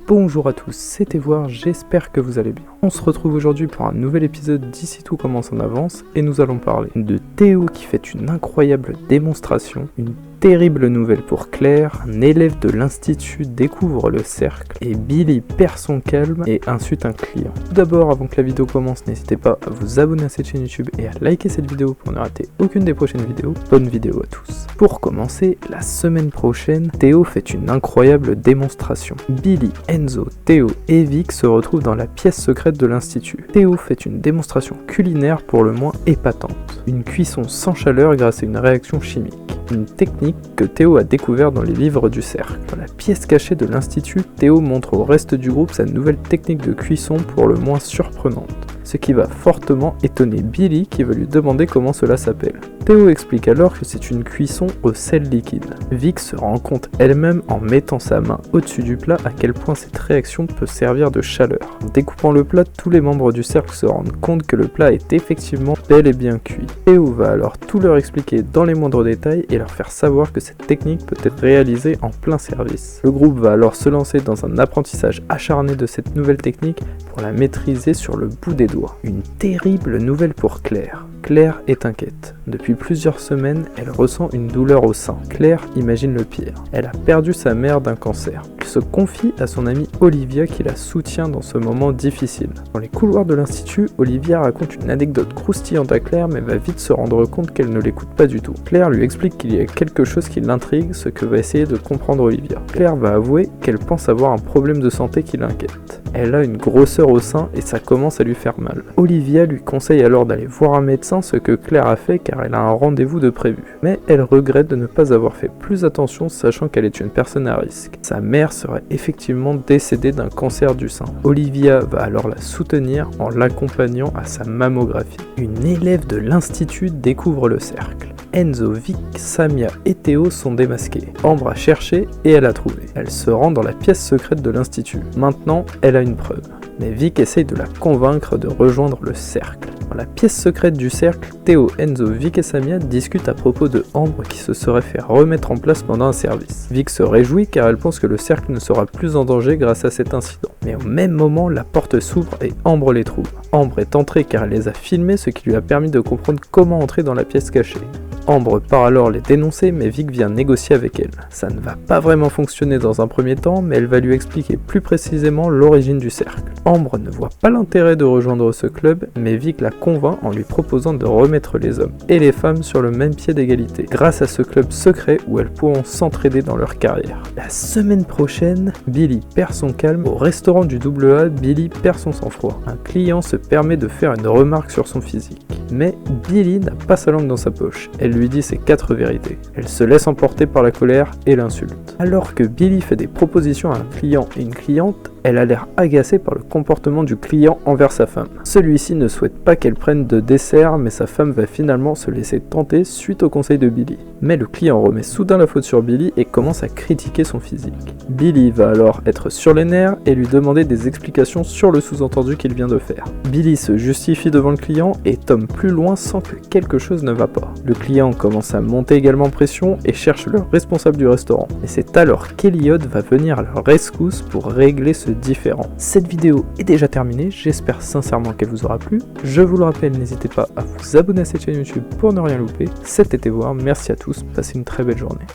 Bonjour à tous, c'était Voir, j'espère que vous allez bien. On se retrouve aujourd'hui pour un nouvel épisode d'Ici tout commence en avance et nous allons parler de Théo qui fait une incroyable démonstration, une terrible nouvelle pour Claire, un élève de l'institut découvre le cercle et Billy perd son calme et insulte un client. Tout d'abord, avant que la vidéo commence, n'hésitez pas à vous abonner à cette chaîne YouTube et à liker cette vidéo pour ne rater aucune des prochaines vidéos. Bonne vidéo à tous. Pour commencer, la semaine prochaine, Théo fait une incroyable démonstration. Billy, Enzo, Théo et Vic se retrouvent dans la pièce secrète de l'institut. Théo fait une démonstration culinaire pour le moins épatante. Une cuisson sans chaleur grâce à une réaction chimique. Une technique que Théo a découvert dans les livres du cercle. Dans la pièce cachée de l'institut, Théo montre au reste du groupe sa nouvelle technique de cuisson pour le moins surprenante. Ce qui va fortement étonner Billy qui va lui demander comment cela s'appelle. Théo explique alors que c'est une cuisson au sel liquide. Vic se rend compte elle-même en mettant sa main au-dessus du plat à quel point cette réaction peut servir de chaleur. En découpant le plat, tous les membres du cercle se rendent compte que le plat est effectivement bel et bien cuit. Théo va alors tout leur expliquer dans les moindres détails et leur faire savoir que cette technique peut être réalisée en plein service. Le groupe va alors se lancer dans un apprentissage acharné de cette nouvelle technique pour la maîtriser sur le bout des doigts. Une terrible nouvelle pour Claire. Claire est inquiète. Depuis plusieurs semaines, elle ressent une douleur au sein. Claire imagine le pire. Elle a perdu sa mère d'un cancer. Elle se confie à son amie Olivia qui la soutient dans ce moment difficile. Dans les couloirs de l'institut, Olivia raconte une anecdote croustillante à Claire mais va vite se rendre compte qu'elle ne l'écoute pas du tout. Claire lui explique qu'il y a quelque chose qui l'intrigue, ce que va essayer de comprendre Olivia. Claire va avouer qu'elle pense avoir un problème de santé qui l'inquiète. Elle a une grosseur au sein et ça commence à lui faire mal. Olivia lui conseille alors d'aller voir un médecin, ce que Claire a fait car elle a un rendez-vous de prévu. Mais elle regrette de ne pas avoir fait plus attention sachant qu'elle est une personne à risque. Sa mère serait effectivement décédée d'un cancer du sein. Olivia va alors la soutenir en l'accompagnant à sa mammographie. Une élève de l'institut découvre le cercle. Enzo, Vic, Samia et Théo sont démasqués. Ambre a cherché et elle a trouvé. Elle se rend dans la pièce secrète de l'institut. Maintenant, elle a une preuve. Mais Vic essaye de la convaincre de rejoindre le cercle. Dans la pièce secrète du cercle, Théo, Enzo, Vic et Samia discutent à propos de Ambre qui se serait fait remettre en place pendant un service. Vic se réjouit car elle pense que le cercle ne sera plus en danger grâce à cet incident. Mais au même moment, la porte s'ouvre et Ambre les trouve. Ambre est entrée car elle les a filmés, ce qui lui a permis de comprendre comment entrer dans la pièce cachée. Ambre part alors les dénoncer mais Vic vient négocier avec elle. Ça ne va pas vraiment fonctionner dans un premier temps mais elle va lui expliquer plus précisément l'origine du cercle. Ambre ne voit pas l'intérêt de rejoindre ce club mais Vic la convainc en lui proposant de remettre les hommes et les femmes sur le même pied d'égalité grâce à ce club secret où elles pourront s'entraider dans leur carrière. La semaine prochaine, Billy perd son calme. Au restaurant du AA, Billy perd son sang-froid. Un client se permet de faire une remarque sur son physique. Mais Billy n'a pas sa langue dans sa poche. Elle lui dit ses 4 vérités. Elle se laisse emporter par la colère et l'insulte. Alors que Billy fait des propositions à un client et une cliente, elle a l'air agacée par le comportement du client envers sa femme. Celui-ci ne souhaite pas qu'elle prenne de dessert, mais sa femme va finalement se laisser tenter suite au conseil de Billy. Mais le client remet soudain la faute sur Billy et commence à critiquer son physique. Billy va alors être sur les nerfs et lui demander des explications sur le sous-entendu qu'il vient de faire. Billy se justifie devant le client et tombe plus loin sans que quelque chose ne va pas. Le client commence à monter également pression et cherche le responsable du restaurant. Et c'est alors qu'Eliot va venir à leur rescousse pour régler ce différend. Cette vidéo est déjà terminée, j'espère sincèrement qu'elle vous aura plu. Je vous le rappelle, n'hésitez pas à vous abonner à cette chaîne YouTube pour ne rien louper. C'était Voir, merci à tous, passez une très belle journée.